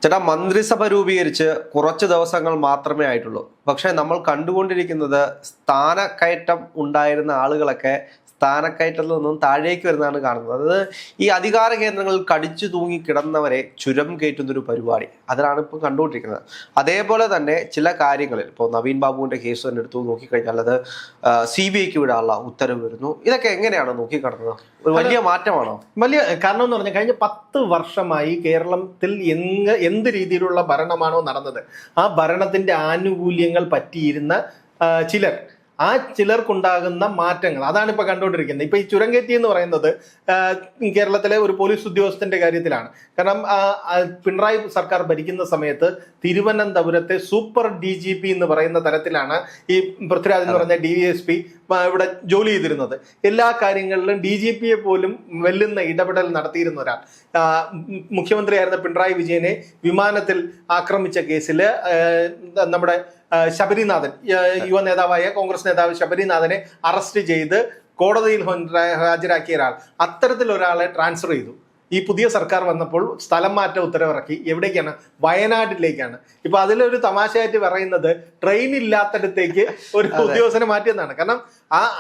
ചേട്ടാ, മന്ത്രിസഭ രൂപീകരിച്ച് കുറച്ച് ദിവസങ്ങൾ മാത്രമേ ആയിട്ടുള്ളൂ. പക്ഷെ നമ്മൾ കണ്ടുകൊണ്ടിരിക്കുന്നത് സ്ഥാനക്കയറ്റം ഉണ്ടായിരുന്ന ആളുകളൊക്കെ സ്ഥാനക്കയറ്റത്തിൽ നിന്നും താഴേക്ക് വരുന്നതാണ് കാണുന്നത്. അതായത് ഈ അധികാര കേന്ദ്രങ്ങളിൽ കടിച്ചു തൂങ്ങി കിടന്നവരെ ചുരം കയറ്റുന്നൊരു പരിപാടി, അതിലാണ് ഇപ്പോൾ കണ്ടുകൊണ്ടിരിക്കുന്നത്. അതേപോലെ തന്നെ ചില കാര്യങ്ങളിൽ ഇപ്പോൾ നവീൻ ബാബുവിൻ്റെ കേസ് തന്നെ എടുത്തു നോക്കിക്കഴിഞ്ഞാൽ അത് CBIക്ക് വിടാനുള്ള ഉത്തരവ് വരുന്നു. ഇതൊക്കെ എങ്ങനെയാണ് നോക്കിക്കാണുന്നത്? ഒരു വലിയ മാറ്റമാണോ? വലിയ കാരണം എന്ന് പറഞ്ഞാൽ കഴിഞ്ഞ 10 വർഷമായി കേരളത്തിൽ എന്ത് രീതിയിലുള്ള ഭരണമാണോ നടന്നത്, ആ ഭരണത്തിന്റെ ആനുകൂല്യങ്ങൾ പറ്റിയിരുന്ന ചിലർ, ആ ചിലർക്കുണ്ടാകുന്ന മാറ്റങ്ങൾ അതാണ് ഇപ്പൊ കണ്ടുകൊണ്ടിരിക്കുന്നത്. ഇപ്പൊ ഈ ചുരം കയറ്റി എന്ന് പറയുന്നത് കേരളത്തിലെ ഒരു പോലീസ് ഉദ്യോഗസ്ഥന്റെ കാര്യത്തിലാണ്. കാരണം പിണറായി സർക്കാർ ഭരിക്കുന്ന സമയത്ത് തിരുവനന്തപുരത്തെ സൂപ്പർ DGP എന്ന് പറയുന്ന തരത്തിലാണ് ഈ പൃഥ്വിരാജ് എന്ന് പറഞ്ഞ DSP ഇവിടെ ജോലി ചെയ്തിരുന്നത്. എല്ലാ കാര്യങ്ങളിലും DGPയെ പോലും വെല്ലുന്ന ഇടപെടൽ നടത്തിയിരുന്ന ഒരാൾ. മുഖ്യമന്ത്രിയായിരുന്ന പിണറായി വിജയനെ വിമാനത്തിൽ ആക്രമിച്ച കേസിൽ നമ്മുടെ ശബരിനാഥൻ, യുവ നേതാവായ കോൺഗ്രസ് നേതാവ് ശബരിനാഥനെ അറസ്റ്റ് ചെയ്ത് കോടതിയിൽ ഹാജരാക്കിയ ഒരാൾ, അത്തരത്തിലൊരാളെ ട്രാൻസ്ഫർ ചെയ്തു. ഈ പുതിയ സർക്കാർ വന്നപ്പോൾ സ്ഥലം മാറ്റ ഉത്തരവിറക്കി. എവിടേക്കാണ്? വയനാട്ടിലേക്കാണ്. ഇപ്പൊ അതിലൊരു തമാശയായിട്ട് പറയുന്നത് ട്രെയിൻ ഇല്ലാത്തടത്തേക്ക് ഒരു ഉദ്യോഗസ്ഥനെ മാറ്റിയെന്നാണ്. കാരണം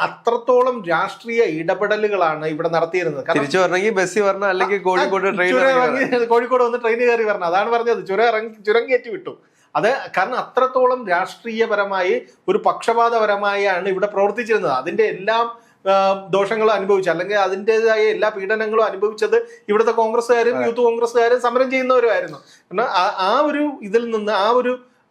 അത്രത്തോളം രാഷ്ട്രീയ ഇടപെടലുകളാണ് ഇവിടെ നടത്തിയിരുന്നത്. തിരിച്ചു വരണമെങ്കിൽ ബസ് വരണം, അല്ലെങ്കിൽ കോഴിക്കോട് വന്ന് ട്രെയിൻ കയറി വരണം. അതാണ് പറഞ്ഞത്, ചുരം കയറ്റി വിട്ടു. അത് കാരണം അത്രത്തോളം രാഷ്ട്രീയപരമായി ഒരു പക്ഷപാതപരമായാണ് ഇവിടെ പ്രവർത്തിച്ചിരുന്നത്. അതിന്റെ എല്ലാം ദോഷങ്ങളും അനുഭവിച്ചു, അല്ലെങ്കിൽ അതിൻ്റെതായ എല്ലാ പീഡനങ്ങളും അനുഭവിച്ചത് ഇവിടുത്തെ കോൺഗ്രസ്സുകാരും യൂത്ത് കോൺഗ്രസ്സുകാരും സമരം ചെയ്യുന്നവരുമായിരുന്നു. കാരണം ആ ഒരു ഇതിൽ നിന്ന്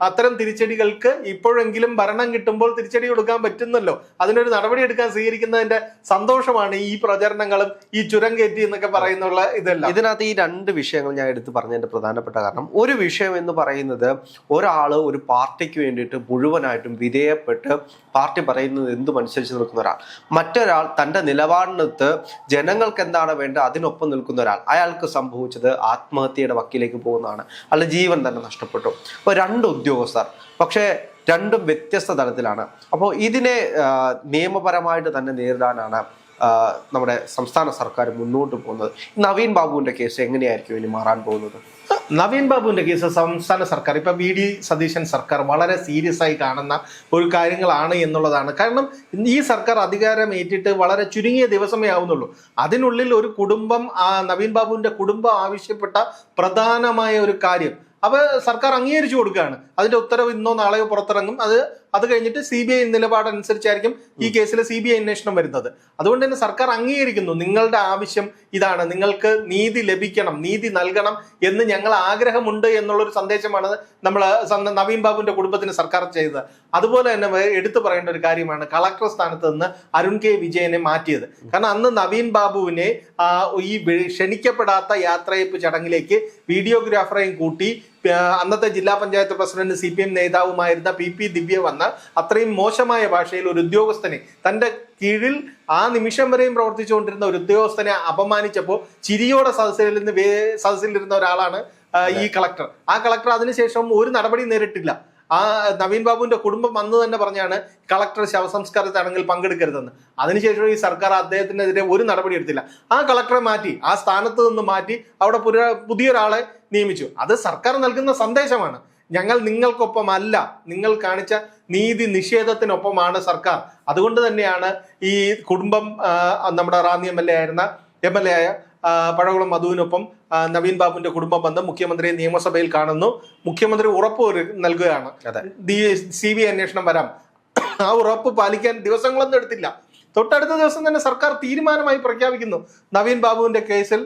അത്തരം തിരിച്ചടികൾക്ക് ഇപ്പോഴെങ്കിലും ഭരണം കിട്ടുമ്പോൾ തിരിച്ചടി കൊടുക്കാൻ പറ്റുന്നല്ലോ. അതിനൊരു നടപടി എടുക്കാൻ സ്വീകരിക്കുന്നതിന്റെ സന്തോഷമാണ് ഈ പ്രചരണങ്ങളും ഈ ചുരം കയറ്റി എന്നൊക്കെ പറയുന്നുള്ള ഇതെല്ലാം. ഇതിനകത്ത് ഈ 2 വിഷയങ്ങൾ ഞാൻ എടുത്ത് പറഞ്ഞതിന്റെ പ്രധാനപ്പെട്ട കാരണം, ഒരു വിഷയം എന്ന് പറയുന്നത് ഒരാള് ഒരു പാർട്ടിക്ക് വേണ്ടിയിട്ട് മുഴുവനായിട്ടും വിധേയപ്പെട്ട് പാർട്ടി പറയുന്നത് എന്തും അനുസരിച്ച് നിൽക്കുന്ന ഒരാൾ, മറ്റൊരാൾ തൻ്റെ നിലപാടിനകത്ത് ജനങ്ങൾക്ക് എന്താണ് വേണ്ടത് അതിനൊപ്പം നിൽക്കുന്ന ഒരാൾ, അയാൾക്ക് സംഭവിച്ചത് ആത്മഹത്യയുടെ വക്കിലേക്ക് പോകുന്നതാണ്, അല്ല ജീവൻ തന്നെ നഷ്ടപ്പെട്ടു. അപ്പോൾ 2 ഉദ്യോഗസ്ഥർ, പക്ഷേ രണ്ടും വ്യത്യസ്ത തലത്തിലാണ്. അപ്പോൾ ഇതിനെ നിയമപരമായിട്ട് തന്നെ നേരിടാനാണ് നമ്മുടെ സംസ്ഥാന സർക്കാർ മുന്നോട്ട് പോകുന്നത്. നവീൻ ബാബുവിന്റെ കേസ് എങ്ങനെയായിരിക്കും ഇനി മാറാൻ പോകുന്നത്? നവീൻ ബാബുവിന്റെ കേസ് സംസ്ഥാന സർക്കാർ, ഇപ്പൊ VD സതീശൻ സർക്കാർ വളരെ സീരിയസ് ആയി കാണുന്ന ഒരു കാര്യങ്ങളാണ് എന്നുള്ളതാണ്. കാരണം ഈ സർക്കാർ അധികാരം ഏറ്റിട്ട് വളരെ ചുരുങ്ങിയ ദിവസമേ ആവുന്നുള്ളൂ. അതിനുള്ളിൽ ഒരു കുടുംബം, നവീൻ ബാബുവിന്റെ കുടുംബം ആവശ്യപ്പെട്ട പ്രധാനമായ ഒരു കാര്യം അവ സർക്കാർ അംഗീകരിച്ചു കൊടുക്കുകയാണ്. അതിന്റെ ഉത്തരവ് ഇന്നോ നാളെയോ പുറത്തിറങ്ങും. അത് കഴിഞ്ഞിട്ട് CBI നിലപാടനുസരിച്ചായിരിക്കും ഈ കേസിൽ CBI അന്വേഷണം വരുന്നത്. അതുകൊണ്ട് തന്നെ സർക്കാർ അംഗീകരിക്കുന്നു, നിങ്ങളുടെ ആവശ്യം ഇതാണ്, നിങ്ങൾക്ക് നീതി ലഭിക്കണം, നീതി നൽകണം എന്ന് ഞങ്ങൾ ആഗ്രഹമുണ്ട് എന്നുള്ളൊരു സന്ദേശമാണ് നമ്മൾ നവീൻ ബാബുവിന്റെ കുടുംബത്തിന് സർക്കാർ ചെയ്തത്. അതുപോലെ തന്നെ എടുത്തു പറയേണ്ട ഒരു കാര്യമാണ് കളക്ടർ സ്ഥാനത്ത് നിന്ന് അരുൺ K. വിജയനെ മാറ്റിയത്. കാരണം അന്ന് നവീൻ ബാബുവിനെ ഈ ക്ഷണിക്കപ്പെടാത്ത യാത്രയപ്പ് ചടങ്ങിലേക്ക് വീഡിയോഗ്രാഫറെയും കൂട്ടി അന്നത്തെ ജില്ലാ പഞ്ചായത്ത് പ്രസിഡന്റ് CPM നേതാവുമായിരുന്ന PP ദിവ്യ വന്ന അത്രയും മോശമായ ഭാഷയിൽ ഒരു ഉദ്യോഗസ്ഥനെ, തന്റെ കീഴിൽ ആ നിമിഷം വരെയും പ്രവർത്തിച്ചുകൊണ്ടിരുന്ന ഒരു ഉദ്യോഗസ്ഥനെ അപമാനിച്ചപ്പോൾ ചിരിയോടെ സദസ്സിലിരുന്ന ഒരാളാണ് ഈ കളക്ടർ. ആ കളക്ടർ അതിനുശേഷം ഒരു നടപടി നേരിട്ടില്ല. നവീൻ ബാബുവിന്റെ കുടുംബം അന്ന് തന്നെ പറഞ്ഞാണ് കളക്ടർ ശവസംസ്കാര ചടങ്ങിൽ പങ്കെടുക്കരുതെന്ന്. അതിനുശേഷം ഈ സർക്കാർ അദ്ദേഹത്തിനെതിരെ ഒരു നടപടി എടുത്തില്ല. ആ കളക്ടറെ മാറ്റി, ആ സ്ഥാനത്ത് നിന്ന് മാറ്റി അവിടെ പുതിയൊരാളെ നിയമിച്ചു. അത് സർക്കാർ നൽകുന്ന സന്ദേശമാണ്, ഞങ്ങൾ നിങ്ങൾക്കൊപ്പമല്ല, നിങ്ങൾ കാണിച്ച നീതി നിഷേധത്തിനൊപ്പമാണ് സർക്കാർ. അതുകൊണ്ട് തന്നെയാണ് ഈ കുടുംബം നമ്മുടെ റാന്നി MLA ആയ പഴകുളം മധുവിനൊപ്പം നവീൻ ബാബുവിന്റെ കുടുംബം വന്ന് മുഖ്യമന്ത്രിയെ നിയമസഭയിൽ കാണുന്നു. മുഖ്യമന്ത്രി ഉറപ്പ് നൽകുകയാണ് CBI അന്വേഷണം വരാം. ആ ഉറപ്പ് പാലിക്കാൻ ദിവസങ്ങളൊന്നും എടുത്തില്ല. തൊട്ടടുത്ത ദിവസം തന്നെ സർക്കാർ തീരുമാനമായി പ്രഖ്യാപിക്കുന്നു, നവീൻ ബാബുവിന്റെ കേസിൽ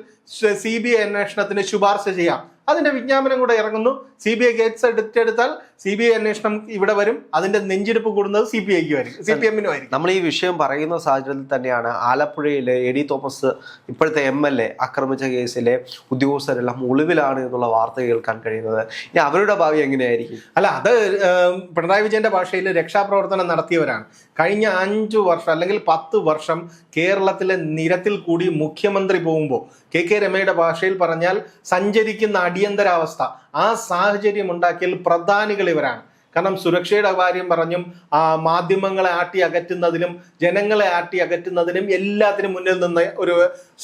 CBI അന്വേഷണത്തിന് ശുപാർശ ചെയ്യാം. അതിന്റെ വിജ്ഞാപനം കൂടെ ഇറങ്ങുന്നു. CBI കേസ് എടുത്താൽ CBI അന്വേഷണം ഇവിടെ വരും. അതിന്റെ നെഞ്ചിടിപ്പ് കൂടുന്നത് CPIക്ക് വരും, CPM-നും ആയിരിക്കും. നമ്മൾ ഈ വിഷയം പറയുന്ന സാഹചര്യത്തിൽ തന്നെയാണ് ആലപ്പുഴയിലെ AD തോമസ്, ഇപ്പോഴത്തെ MLA ആക്രമിച്ച കേസിലെ ഉദ്യോഗസ്ഥരെല്ലാം ഒളിവിലാണ് എന്നുള്ള വാർത്ത കേൾക്കാൻ കഴിയുന്നത്. ഇനി അവരുടെ ഭാവി എങ്ങനെയായിരിക്കും? അല്ല, അത് പിണറായി വിജയന്റെ ഭാഷയിൽ രക്ഷാപ്രവർത്തനം നടത്തിയവരാണ്. കഴിഞ്ഞ 5 വർഷം അല്ലെങ്കിൽ 10 വർഷം കേരളത്തിലെ നിരത്തിൽ കൂടി മുഖ്യമന്ത്രി പോകുമ്പോൾ KK രമയുടെ ഭാഷയിൽ പറഞ്ഞാൽ സഞ്ചരിക്കുന്ന അടിയന്തരാവസ്ഥ, ആ സാഹചര്യം ഉണ്ടാക്കിയാൽ പ്രധാനികൾ ഇവരാണ്. കാരണം സുരക്ഷയുടെ കാര്യം പറഞ്ഞും മാധ്യമങ്ങളെ ആട്ടി അകറ്റുന്നതിലും ജനങ്ങളെ ആട്ടി അകറ്റുന്നതിനും എല്ലാത്തിനും മുന്നിൽ നിന്ന് ഒരു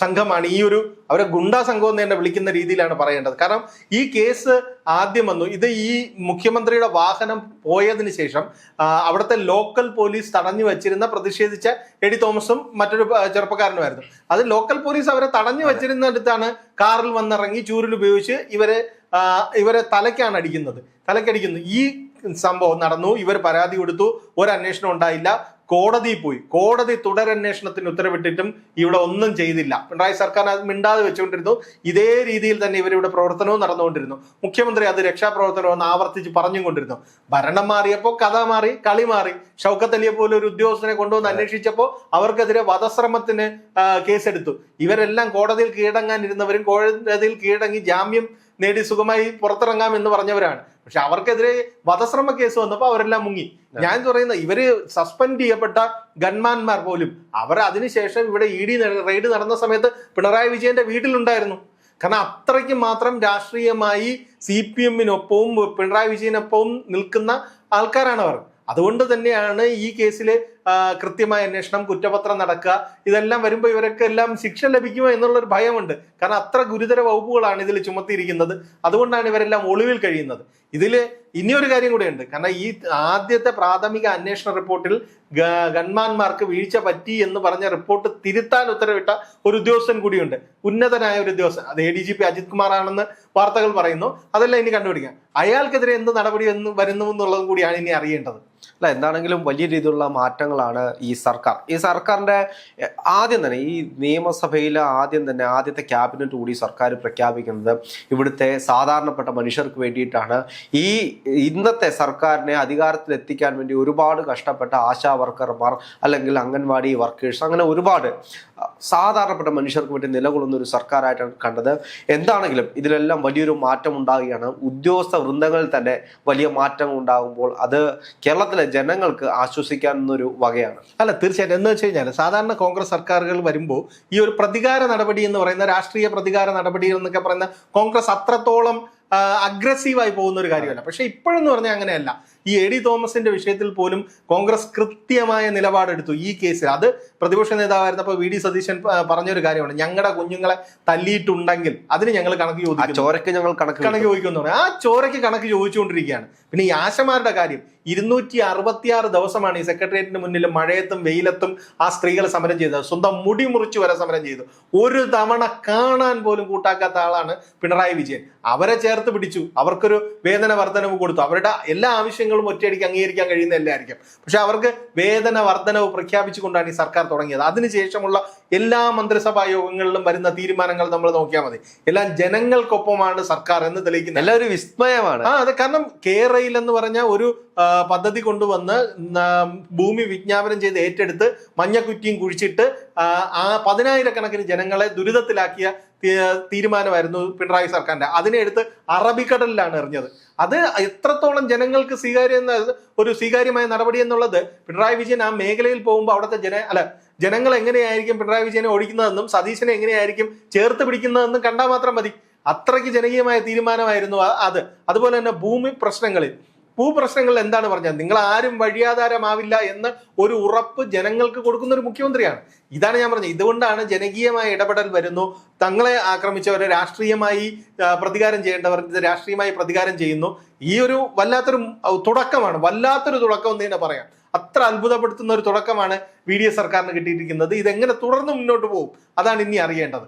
സംഘമാണ് ഈ ഒരു അവരെ ഗുണ്ടാ സംഘം എന്ന് തന്നെ വിളിക്കുന്ന രീതിയിലാണ് പറയേണ്ടത്. കാരണം ഈ കേസ് ആദ്യം വന്നു, ഇത് ഈ മുഖ്യമന്ത്രിയുടെ വാഹനം പോയതിനു ശേഷം അവിടുത്തെ ലോക്കൽ പോലീസ് തടഞ്ഞു വെച്ചിരുന്ന പ്രതിഷേധിച്ച എഡി തോമസും മറ്റൊരു ചെറുപ്പക്കാരനുമായിരുന്നു. അത് ലോക്കൽ പോലീസ് അവരെ തടഞ്ഞു വെച്ചിരുന്നിടത്താണ് കാറിൽ വന്നിറങ്ങി ചൂരൽ ഉപയോഗിച്ച് ഇവരെ തലക്കടിക്കുന്നു. ഈ സംഭവം നടന്നു, ഇവർ പരാതി കൊടുത്തു, ഒരു അന്വേഷണം ഉണ്ടായില്ല, കോടതിയിൽ പോയി, കോടതി തുടരന്വേഷണത്തിന് ഉത്തരവിട്ടിട്ടും ഇവിടെ ഒന്നും ചെയ്തില്ല. പിണറായി സർക്കാർ അത് മിണ്ടാതെ വെച്ചുകൊണ്ടിരുന്നു. ഇതേ രീതിയിൽ തന്നെ ഇവരിവിടെ പ്രവർത്തനവും നടന്നുകൊണ്ടിരുന്നു. മുഖ്യമന്ത്രി അത് രക്ഷാപ്രവർത്തനമെന്ന് ആവർത്തിച്ച് പറഞ്ഞും കൊണ്ടിരുന്നു. ഭരണം മാറിയപ്പോൾ കഥ മാറി, കളി മാറി. ഷൗക്കത്ത് അലിയെ പോലെ ഒരു ഉദ്യോഗസ്ഥനെ കൊണ്ടുവന്ന് അന്വേഷിച്ചപ്പോൾ അവർക്കെതിരെ വധശ്രമത്തിന് കേസെടുത്തു. ഇവരെല്ലാം കോടതിയിൽ കീഴടങ്ങാനിരുന്നവരും കോടതിയിൽ കീഴടങ്ങി ജാമ്യം നേടി സുഖമായി പുറത്തിറങ്ങാം എന്ന് പറഞ്ഞവരാണ്. പക്ഷെ അവർക്കെതിരെ വധശ്രമ കേസ് വന്നപ്പോൾ അവരെല്ലാം മുങ്ങി. ഞാൻ പറയുന്ന ഇവര് സസ്പെൻഡ് ചെയ്യപ്പെട്ട ഗൺമാൻമാർ പോലും അവർ അതിനുശേഷം ഇവിടെ ഇ.ഡി. റെയ്ഡ് നടന്ന സമയത്ത് പിണറായി വിജയന്റെ വീട്ടിലുണ്ടായിരുന്നു. കാരണം അത്രയ്ക്ക് മാത്രം രാഷ്ട്രീയമായി CPM-നൊപ്പവും പിണറായി വിജയനൊപ്പവും നിൽക്കുന്ന ആൾക്കാരാണ് അവർ. അതുകൊണ്ട് തന്നെയാണ് ഈ കേസിൽ കൃത്യമായ അന്വേഷണം, കുറ്റപത്രം നടക്കുക, ഇതെല്ലാം വരുമ്പോൾ ഇവരൊക്കെ എല്ലാം ശിക്ഷ ലഭിക്കുമോ എന്നുള്ളൊരു ഭയമുണ്ട്. കാരണം അത്ര ഗുരുതര വകുപ്പുകളാണ് ഇതിൽ ചുമത്തിയിരിക്കുന്നത്. അതുകൊണ്ടാണ് ഇവരെല്ലാം ഒളിവിൽ കഴിയുന്നത്. ഇതിൽ ഇനിയൊരു കാര്യം കൂടെയുണ്ട്. കാരണം ഈ ആദ്യത്തെ പ്രാഥമിക അന്വേഷണ റിപ്പോർട്ടിൽ ഗൺമാൻമാർക്ക് വീഴ്ച പറ്റി എന്ന് പറഞ്ഞ റിപ്പോർട്ട് തിരുത്താൻ ഉത്തരവിട്ട ഒരു ഉദ്യോഗസ്ഥൻ കൂടിയുണ്ട്, ഉന്നതനായ ഒരു ഉദ്യോഗസ്ഥൻ. അത് ADGP അജിത് കുമാർ ആണെന്ന് വാർത്തകൾ പറയുന്നു. അതെല്ലാം ഇനി കണ്ടുപിടിക്കാം. അയാൾക്കെതിരെ എന്ത് നടപടി വരുന്നു എന്നുള്ളതും കൂടിയാണ് ഇനി അറിയേണ്ടത്. അല്ല, എന്താണെങ്കിലും വലിയ രീതിയിലുള്ള മാറ്റങ്ങളാണ് ഈ സർക്കാരിന്റെ ആദ്യം തന്നെ ഈ നിയമസഭയിൽ ആദ്യത്തെ ക്യാബിനറ്റ് കൂടി സർക്കാർ പ്രഖ്യാപിക്കുന്നത് ഇവിടുത്തെ സാധാരണപ്പെട്ട മനുഷ്യർക്ക് വേണ്ടിയിട്ടാണ്. ഈ ഇന്നത്തെ സർക്കാരിനെ അധികാരത്തിലെത്തിക്കാൻ വേണ്ടി ഒരുപാട് കഷ്ടപ്പെട്ട ആശാ വർക്കർമാർ അല്ലെങ്കിൽ അംഗൻവാടി വർക്കേഴ്സ്, അങ്ങനെ ഒരുപാട് സാധാരണപ്പെട്ട മനുഷ്യർക്ക് വേണ്ടി നിലകൊള്ളുന്ന ഒരു സർക്കാരായിട്ടാണ് കണ്ടത്. എന്താണെങ്കിലും ഇതിലെല്ലാം വലിയൊരു മാറ്റം ഉണ്ടാകുകയാണ്. ഉദ്യോഗസ്ഥ വൃന്ദങ്ങളിൽ തന്നെ വലിയ മാറ്റങ്ങൾ ഉണ്ടാകുമ്പോൾ അത് കേരളത്തിലെ ജനങ്ങൾക്ക് ആശ്വസിക്കാവുന്നൊരു വകയാണ്. അല്ല, തീർച്ചയായിട്ടും. എന്ന് വെച്ച് കഴിഞ്ഞാൽ സാധാരണ കോൺഗ്രസ് സർക്കാരുകൾ വരുമ്പോൾ ഈ ഒരു പ്രതികാര നടപടി എന്ന് പറയുന്ന, രാഷ്ട്രീയ പ്രതികാര നടപടി എന്നൊക്കെ പറയുന്ന കോൺഗ്രസ് അത്രത്തോളം അഗ്രസീവായി പോകുന്ന ഒരു കാര്യമല്ല. പക്ഷെ ഇപ്പോഴെന്ന് പറഞ്ഞാൽ അങ്ങനെയല്ല. ഈ എ.ഡി. തോമസിന്റെ വിഷയത്തിൽ പോലും കോൺഗ്രസ് കൃത്യമായ നിലപാടെടുത്തു ഈ കേസിൽ. അത് പ്രതിപക്ഷ നേതാവായിരുന്നപ്പോൾ വി.ഡി. സതീശൻ പറഞ്ഞൊരു കാര്യമാണ്, ഞങ്ങളുടെ കുഞ്ഞുങ്ങളെ തല്ലിയിട്ടുണ്ടെങ്കിൽ അതിന് ഞങ്ങൾ കണക്ക് ചോദിക്കും, ചോരയ്ക്ക് ഞങ്ങൾ കണക്ക് ചോദിക്കുമെന്ന് പറയാം. ആ ചോരയ്ക്ക് കണക്ക് ചോദിച്ചുകൊണ്ടിരിക്കുകയാണ്. പിന്നെ ഈ ആശമാരുടെ കാര്യം, 266 ദിവസമാണ് ഈ സെക്രട്ടേറിയറ്റിന് മുന്നിൽ മഴയത്തും വെയിലത്തും ആ സ്ത്രീകൾ സമരം ചെയ്തത്. സ്വന്തം മുടി മുറിച്ചു വരെ സമരം ചെയ്തു. ഒരു തവണ കാണാൻ പോലും കൂട്ടാക്കാത്ത ആളാണ് പിണറായി വിജയൻ. അവരെ ചേർത്ത് പിടിച്ചു, അവർക്കൊരു വേതന വർധനവ് കൊടുത്തു. അവരുടെ എല്ലാ ആവശ്യങ്ങളും ഒറ്റയടിക്ക് അംഗീകരിക്കാൻ കഴിയുന്നതല്ലായിരിക്കും, പക്ഷെ അവർക്ക് വേതന വർധനവ് പ്രഖ്യാപിച്ചുകൊണ്ടാണ് ഈ സർക്കാർ തുടങ്ങിയത്. അതിനുശേഷമുള്ള എല്ലാ മന്ത്രിസഭാ യോഗങ്ങളിലും വരുന്ന തീരുമാനങ്ങൾ നമ്മൾ നോക്കിയാൽ മതി. എല്ലാം ജനങ്ങൾക്കൊപ്പമാണ് സർക്കാർ എന്ന് തെളിയിക്കുന്നത്. എല്ലാം ഒരു വിസ്മയമാണ്. അത് കാരണം കേരയിൽ എന്ന് പറഞ്ഞ ഒരു പദ്ധതി കൊണ്ടുവന്ന് ഭൂമി വിജ്ഞാപനം ചെയ്ത് ഏറ്റെടുത്ത് മഞ്ഞക്കുറ്റിയും കുഴിച്ചിട്ട് 10,000-കണക്കിന് ജനങ്ങളെ ദുരിതത്തിലാക്കിയ തീരുമാനമായിരുന്നു പിണറായി സർക്കാരിന്റെ. അതിനെ എടുത്ത് അറബിക്കടലിലാണ് എറിഞ്ഞത്. അത് എത്രത്തോളം ജനങ്ങൾക്ക് സ്വീകാര്യമായ നടപടി എന്നുള്ളത് പിണറായി വിജയൻ ആ മേഖലയിൽ പോകുമ്പോൾ അവിടുത്തെ ജനങ്ങൾ എങ്ങനെയായിരിക്കും പിണറായി വിജയനെ ഓടിക്കുന്നതെന്നും സതീശനെ എങ്ങനെയായിരിക്കും ചേർത്ത് പിടിക്കുന്നതെന്നും കണ്ടാൽ മാത്രം മതി. അത്രയ്ക്ക് ജനകീയമായ തീരുമാനമായിരുന്നു അത്. അതുപോലെ തന്നെ ഭൂപ്രശ്നങ്ങളിൽ എന്താണ് പറഞ്ഞത്, നിങ്ങൾ ആരും വഴിയാധാരമാവില്ല എന്ന് ഒരു ഉറപ്പ് ജനങ്ങൾക്ക് കൊടുക്കുന്ന ഒരു മുഖ്യമന്ത്രിയാണ്. ഇതാണ് ഞാൻ പറഞ്ഞത്. ഇതുകൊണ്ടാണ് ജനകീയമായ ഇടപെടൽ വരുന്നു. തങ്ങളെ ആക്രമിച്ചവരെ രാഷ്ട്രീയമായി പ്രതികാരം ചെയ്യേണ്ടവർ രാഷ്ട്രീയമായി പ്രതികാരം ചെയ്യുന്നു. ഈ ഒരു വല്ലാത്തൊരു തുടക്കം എന്ന് തന്നെ പറയാം. അത്ര അത്ഭുതപ്പെടുത്തുന്ന ഒരു തുടക്കമാണ് VDS സർക്കാരിന് കിട്ടിയിരിക്കുന്നത്. ഇതെങ്ങനെ തുടർന്ന് മുന്നോട്ട് പോകും, അതാണ് ഇനി അറിയേണ്ടത്.